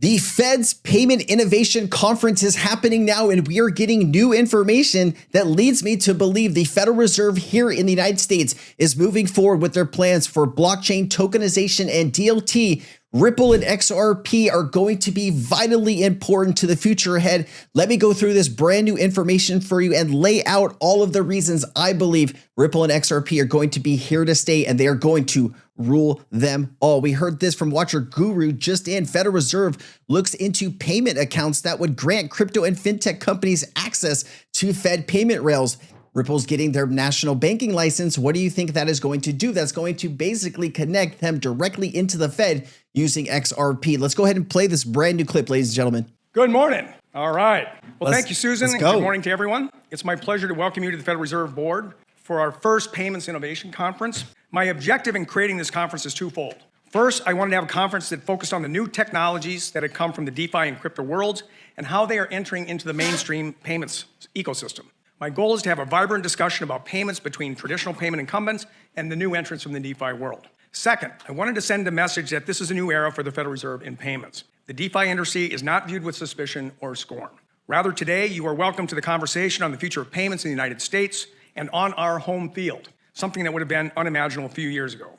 The Fed's Payment Innovation Conference is happening now, and we are getting new information that leads me to believe the Federal Reserve here in the United States is moving forward with their plans for blockchain tokenization and DLT. Ripple and XRP are going to be vitally important to the future ahead. Let me go through this brand new information for you and lay out all of the reasons I believe Ripple and XRP are going to be here to stay, and they are going to rule them all. We heard this from Watcher Guru just in. Federal Reserve looks into payment accounts that would grant crypto and fintech companies access to Fed payment rails. Ripple's getting their national banking license. What do you think that is going to do? That's going to basically connect them directly into the Fed using XRP. Let's go ahead and play this brand new clip, ladies and gentlemen. Good morning. All right. Well, thank you, Susan. Let's go. Good morning to everyone. It's my pleasure to welcome you to the Federal Reserve Board for our first Payments Innovation Conference. My objective in creating this conference is twofold. First, I wanted to have a conference that focused on the new technologies that had come from the DeFi and crypto worlds and how they are entering into the mainstream payments ecosystem. My goal is to have a vibrant discussion about payments between traditional payment incumbents and the new entrants from the DeFi world. Second, I wanted to send a message that this is a new era for the Federal Reserve in payments. The DeFi industry is not viewed with suspicion or scorn. Rather, today, you are welcome to the conversation on the future of payments in the United States and on our home field, something that would have been unimaginable a few years ago.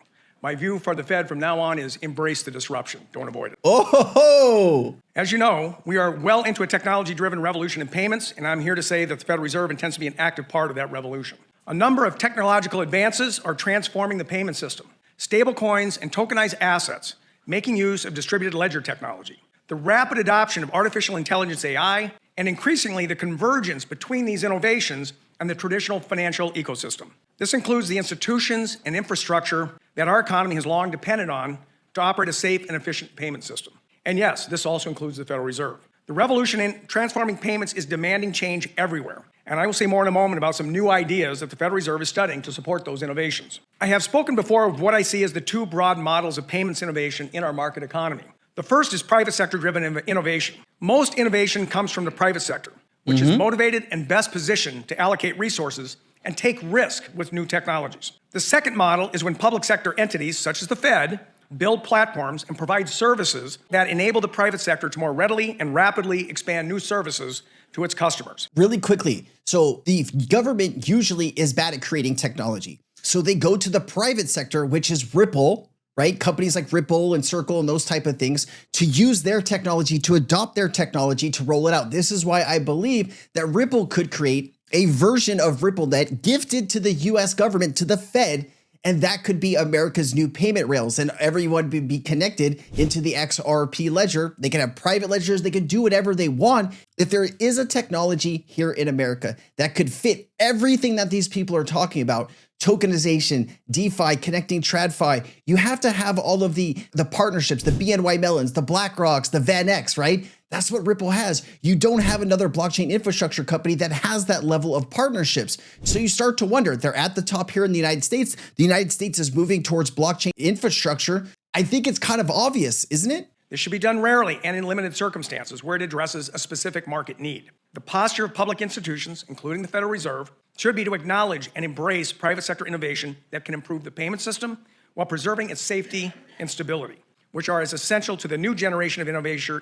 My view for the Fed from now on is embrace the disruption. Don't avoid it. Oh, ho, ho. As you know, we are well into a technology-driven revolution in payments, and I'm here to say that the Federal Reserve intends to be an active part of that revolution. A number of technological advances are transforming the payment system. Stablecoins and tokenized assets, making use of distributed ledger technology. The rapid adoption of artificial intelligence AI, and increasingly the convergence between these innovations and the traditional financial ecosystem. This includes the institutions and infrastructure that our economy has long depended on to operate a safe and efficient payment system. And yes, this also includes the Federal Reserve. The revolution in transforming payments is demanding change everywhere. And I will say more in a moment about some new ideas that the Federal Reserve is studying to support those innovations. I have spoken before of what I see as the two broad models of payments innovation in our market economy. The first is private sector-driven innovation. Most innovation comes from the private sector, which is motivated and best positioned to allocate resources and take risk with new technologies. The second model is when public sector entities, such as the Fed, build platforms and provide services that enable the private sector to more readily and rapidly expand new services to its customers. Really quickly, so the government usually is bad at creating technology. So they go to the private sector, which is Ripple, right? Companies like Ripple and Circle and those type of things to use their technology, to adopt their technology, to roll it out. This is why I believe that Ripple could create a version of Ripple that gifted to the US government, to the Fed, and that could be America's new payment rails, and everyone would be connected into the XRP ledger. They can have private ledgers. They can do whatever they want. If there is a technology here in America that could fit everything that these people are talking about, tokenization, DeFi, connecting TradFi, you have to have all of the partnerships, the BNY Mellons, the BlackRocks, the VanEck, right? That's what Ripple has. You don't have another blockchain infrastructure company that has that level of partnerships. So you start to wonder, they're at the top here in the United States. The United States is moving towards blockchain infrastructure. I think it's kind of obvious, isn't it? This should be done rarely and in limited circumstances where it addresses a specific market need. The posture of public institutions, including the Federal Reserve, should be to acknowledge and embrace private sector innovation that can improve the payment system while preserving its safety and stability, which are as essential to the new generation of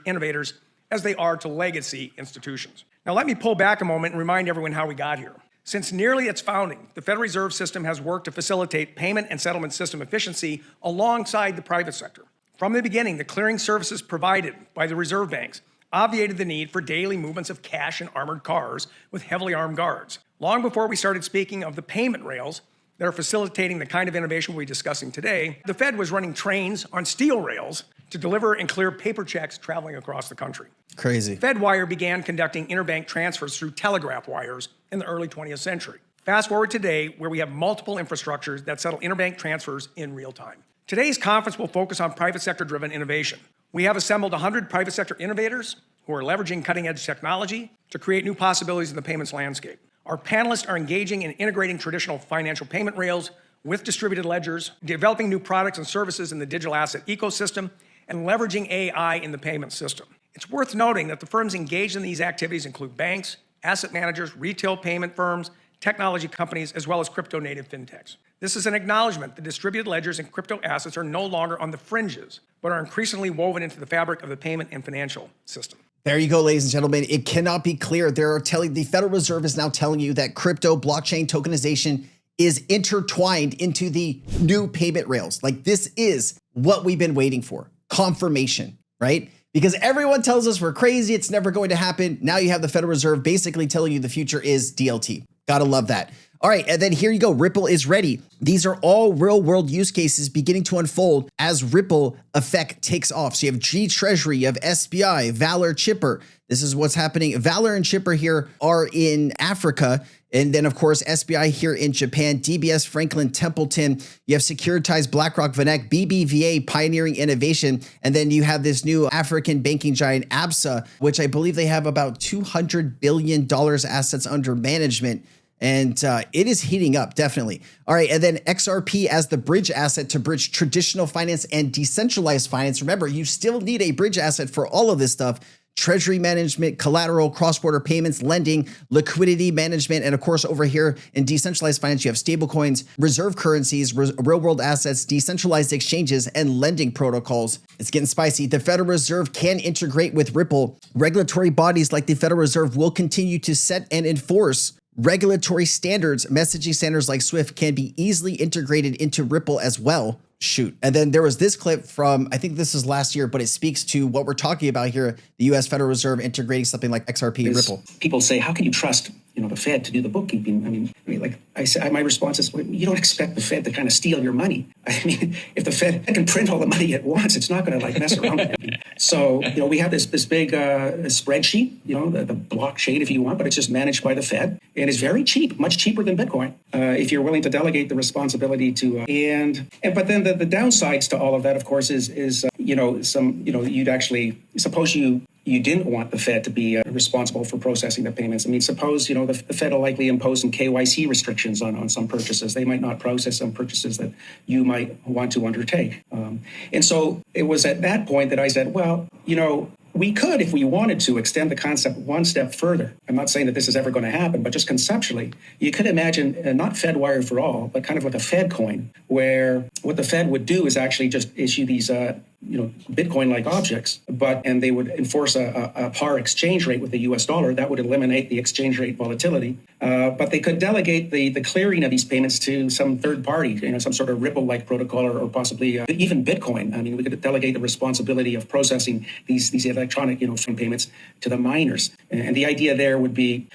innovators as they are to legacy institutions. Now let me pull back a moment and remind everyone how we got here. Since nearly its founding, the Federal Reserve System has worked to facilitate payment and settlement system efficiency alongside the private sector. From the beginning, the clearing services provided by the reserve banks obviated the need for daily movements of cash in armored cars with heavily armed guards. Long before we started speaking of the payment rails that are facilitating the kind of innovation we'll be discussing today, the Fed was running trains on steel rails to deliver and clear paper checks traveling across the country. Crazy. FedWire began conducting interbank transfers through telegraph wires in the early 20th century. Fast forward today, where we have multiple infrastructures that settle interbank transfers in real time. Today's conference will focus on private sector-driven innovation. We have assembled 100 private sector innovators who are leveraging cutting-edge technology to create new possibilities in the payments landscape. Our panelists are engaging in integrating traditional financial payment rails with distributed ledgers, developing new products and services in the digital asset ecosystem, and leveraging AI in the payment system. It's worth noting that the firms engaged in these activities include banks, asset managers, retail payment firms, technology companies, as well as crypto-native fintechs. This is an acknowledgement that distributed ledgers and crypto assets are no longer on the fringes, but are increasingly woven into the fabric of the payment and financial system. There you go, ladies and gentlemen. It cannot be clear. The Federal Reserve is now telling you that crypto, blockchain, tokenization is intertwined into the new payment rails. Like, this is what we've been waiting for. Confirmation, right? Because everyone tells us we're crazy, it's never going to happen. Now you have the Federal Reserve basically telling you the future is DLT. Gotta love that. All right, and then here you go. Ripple is ready. These are all real world use cases beginning to unfold as Ripple effect takes off. So you have G Treasury, you have SBI, Valor, Chipper. This is what's happening. Valor and Chipper here are in Africa. And then, of course, SBI here in Japan, DBS, Franklin Templeton. You have Securitized, BlackRock, Vanek, BBVA, Pioneering Innovation. And then you have this new African banking giant, ABSA, which I believe they have about $200 billion assets under management. And it is heating up, definitely. All right, and then XRP as the bridge asset to bridge traditional finance and decentralized finance. Remember, you still need a bridge asset for all of this stuff. Treasury management, collateral, cross-border payments, lending, liquidity management, and of course over here in decentralized finance, you have stablecoins, reserve currencies, real-world assets, decentralized exchanges, and lending protocols. It's getting spicy. The Federal Reserve can integrate with Ripple. Regulatory bodies like the Federal Reserve will continue to set and enforce regulatory standards. Messaging standards like SWIFT can be easily integrated into Ripple as well. Shoot. And then there was this clip from, I think this is last year, but it speaks to what we're talking about here, the US Federal Reserve integrating something like XRP and Ripple. People say, how can you trust, the Fed to do the bookkeeping? I mean, like I said, my response is, well, you don't expect the Fed to kind of steal your money. I mean, if the Fed can print all the money at once, it's not going to mess around. So, we have this big spreadsheet, the blockchain, if you want, but it's just managed by the Fed, and it's very cheap, much cheaper than Bitcoin, if you're willing to delegate the responsibility to. But then the downsides to all of that, of course, is you'd actually suppose you didn't want the Fed to be responsible for processing the payments. I mean, suppose, the Fed will likely impose some KYC restrictions on some purchases. They might not process some purchases that you might want to undertake. And so it was at that point that I said, well, we could, if we wanted to, extend the concept one step further. I'm not saying that this is ever going to happen, but just conceptually, you could imagine not FedWire for all, but kind of like a Fed coin, where what the Fed would do is actually just issue these Bitcoin-like objects, and they would enforce a par exchange rate with the US dollar. That would eliminate the exchange rate volatility. But they could delegate the clearing of these payments to some third party, some sort of Ripple-like protocol or possibly even Bitcoin. I mean, we could delegate the responsibility of processing these electronic, payments to the miners. And the idea there would be,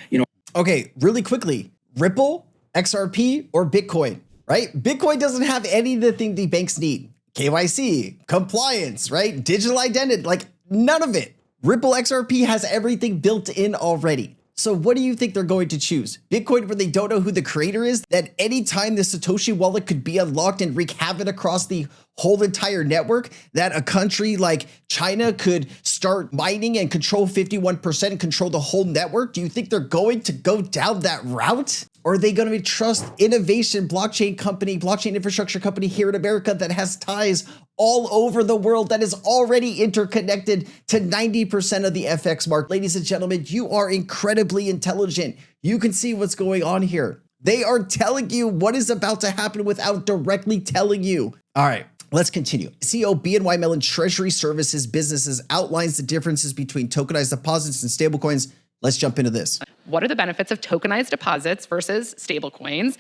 Okay, really quickly, Ripple, XRP, or Bitcoin, right? Bitcoin doesn't have any of the things the banks need. KYC, compliance, right? Digital identity, like none of it. Ripple XRP has everything built in already. So what do you think they're going to choose? Bitcoin, where they don't know who the creator is? That anytime the Satoshi wallet could be unlocked and wreak havoc across the whole entire network, that a country like China could start mining and control 51% and control the whole network? Do you think they're going to go down that route? Or are they going to trust innovation, blockchain infrastructure company here in America that has ties all over the world, that is already interconnected to 90% of the FX market? Ladies and gentlemen, you are incredibly intelligent. You can see what's going on here. They are telling you what is about to happen without directly telling you. All right. Let's continue. CEO BNY Mellon Treasury Services Businesses outlines the differences between tokenized deposits and stablecoins. Let's jump into this. What are the benefits of tokenized deposits versus stablecoins?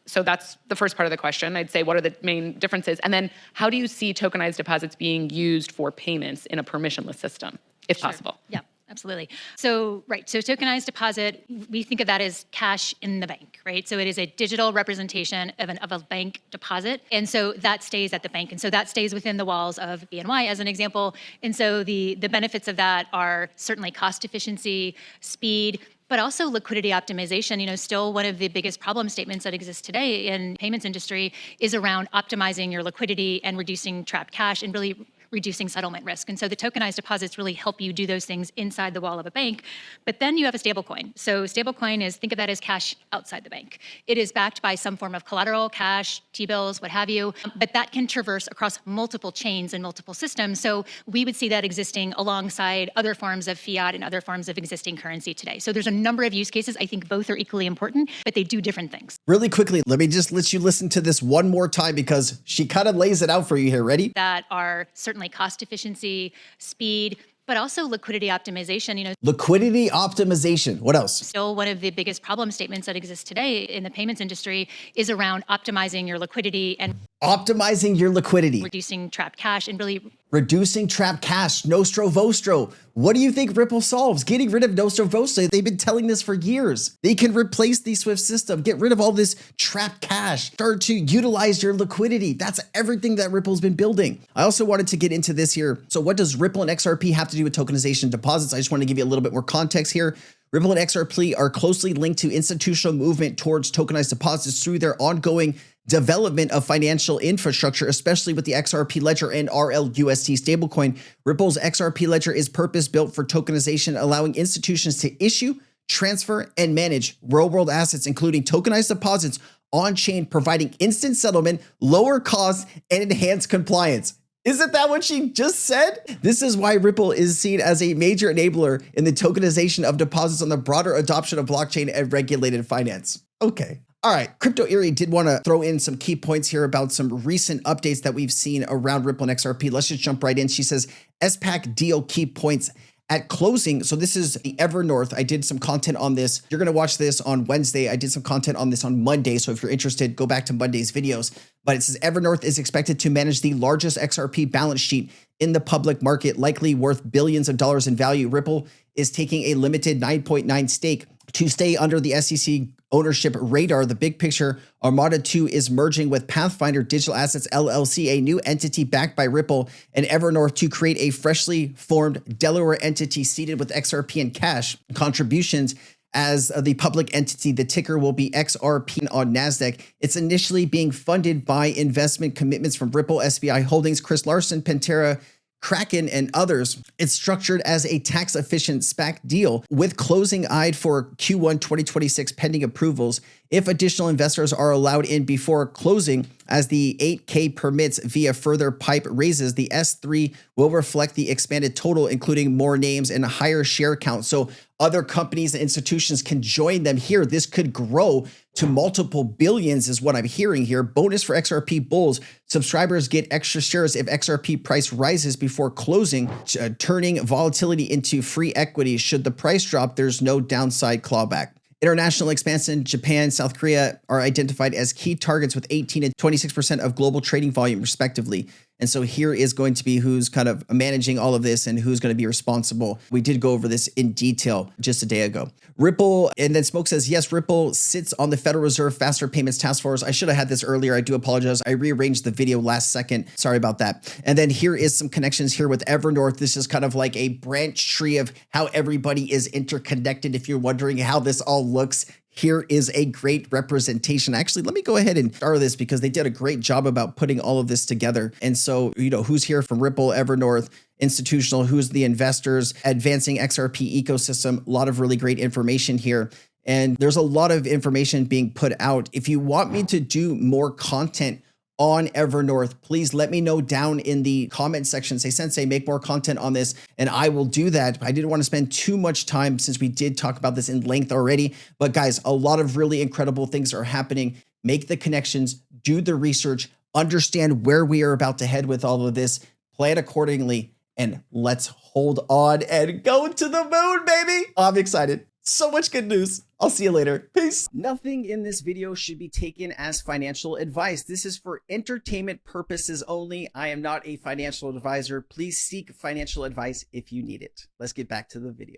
So that's the first part of the question. I'd say, what are the main differences? And then how do you see tokenized deposits being used for payments in a permissionless system, if possible? Yeah. Absolutely. So tokenized deposit, we think of that as cash in the bank, right? So it is a digital representation of a bank deposit. And so that stays at the bank. And so that stays within the walls of BNY as an example. And so the benefits of that are certainly cost efficiency, speed, but also liquidity optimization. Still one of the biggest problem statements that exists today in payments industry is around optimizing your liquidity and reducing trapped cash and really reducing settlement risk. And so the tokenized deposits really help you do those things inside the wall of a bank. But then you have a stablecoin. So stablecoin is, think of that as cash outside the bank. It is backed by some form of collateral, cash, T-bills, what have you, but that can traverse across multiple chains and multiple systems. So we would see that existing alongside other forms of fiat and other forms of existing currency today. So there's a number of use cases. I think both are equally important, but they do different things. Really quickly, let me just let you listen to this one more time because she kind of lays it out for you here. Ready? That are certainly cost efficiency, speed, but also liquidity optimization. Liquidity optimization. What else? Still one of the biggest problem statements that exists today in the payments industry is around optimizing your liquidity and optimizing your liquidity, reducing trapped cash and really reducing trapped cash. Nostro Vostro. What do you think Ripple solves? Getting rid of Nostro Vostro. They've been telling this for years. They can replace the SWIFT system, get rid of all this trapped cash, start to utilize your liquidity. That's everything that Ripple's been building. I also wanted to get into this here. So what does Ripple and XRP have to do with tokenization deposits? I just want to give you a little bit more context here. Ripple and XRP are closely linked to institutional movement towards tokenized deposits through their ongoing development of financial infrastructure, especially with the XRP ledger and RLUSD stablecoin. Ripple's XRP ledger is purpose-built for tokenization, allowing institutions to issue, transfer, and manage real-world assets, including tokenized deposits on-chain, providing instant settlement, lower costs, and enhanced compliance. Isn't that what she just said? This is why Ripple is seen as a major enabler in the tokenization of deposits on the broader adoption of blockchain and regulated finance. Okay. All right, Crypto Eerie did want to throw in some key points here about some recent updates that we've seen around Ripple and XRP. Let's just jump right in. She says, SPAC deal key points at closing. So this is the Evernorth. I did some content on this. You're going to watch this on Wednesday. I did some content on this on Monday. So if you're interested, go back to Monday's videos. But it says Evernorth is expected to manage the largest XRP balance sheet in the public market, likely worth billions of dollars in value. Ripple is taking a limited 9.9 stake to stay under the SEC ownership radar. The big picture, Armada 2 is merging with Pathfinder Digital Assets LLC, a new entity backed by Ripple and Evernorth, to create a freshly formed Delaware entity seated with XRP and cash contributions. As the public entity, the ticker will be XRP on NASDAQ. It's initially being funded by investment commitments from Ripple, SBI Holdings, Chris Larsen, Pantera, Kraken, and others. It's structured as a tax-efficient SPAC deal with closing eyed for Q1 2026 pending approvals. If additional investors are allowed in before closing, as the 8K permits via further pipe raises, the S3 will reflect the expanded total, including more names and a higher share count. So other companies and institutions can join them here. This could grow to multiple billions is what I'm hearing here. Bonus for XRP bulls. Subscribers get extra shares if XRP price rises before closing, turning volatility into free equity. Should the price drop, there's no downside clawback. International expansion, Japan, South Korea are identified as key targets with 18 and 26% of global trading volume, respectively. And so here is going to be who's kind of managing all of this and who's going to be responsible. We did go over this in detail just a day ago. Ripple, and then Smoke says, yes, Ripple sits on the Federal Reserve Faster Payments Task Force. I should have had this earlier. I do apologize. I rearranged the video last second. Sorry about that. And then here is some connections here with Evernorth. This is kind of like a branch tree of how everybody is interconnected. If you're wondering how this all looks, here is a great representation. Actually, let me go ahead and start this because they did a great job about putting all of this together. And so, who's here from Ripple, Evernorth, institutional, who's the investors, advancing XRP ecosystem, a lot of really great information here. And there's a lot of information being put out. If you want me to do more content on Evernorth, please let me know down in the comment section. Say, Sensei, make more content on this, and I will do that. I didn't want to spend too much time since we did talk about this in length already. But guys, a lot of really incredible things are happening. Make the connections, do the research, understand where we are about to head with all of this, plan accordingly, and let's hold on and go to the moon, baby. I'm excited. So much good news. I'll see you later. Peace. Nothing in this video should be taken as financial advice. This is for entertainment purposes only. I am not a financial advisor. Please seek financial advice if you need it. Let's get back to the video.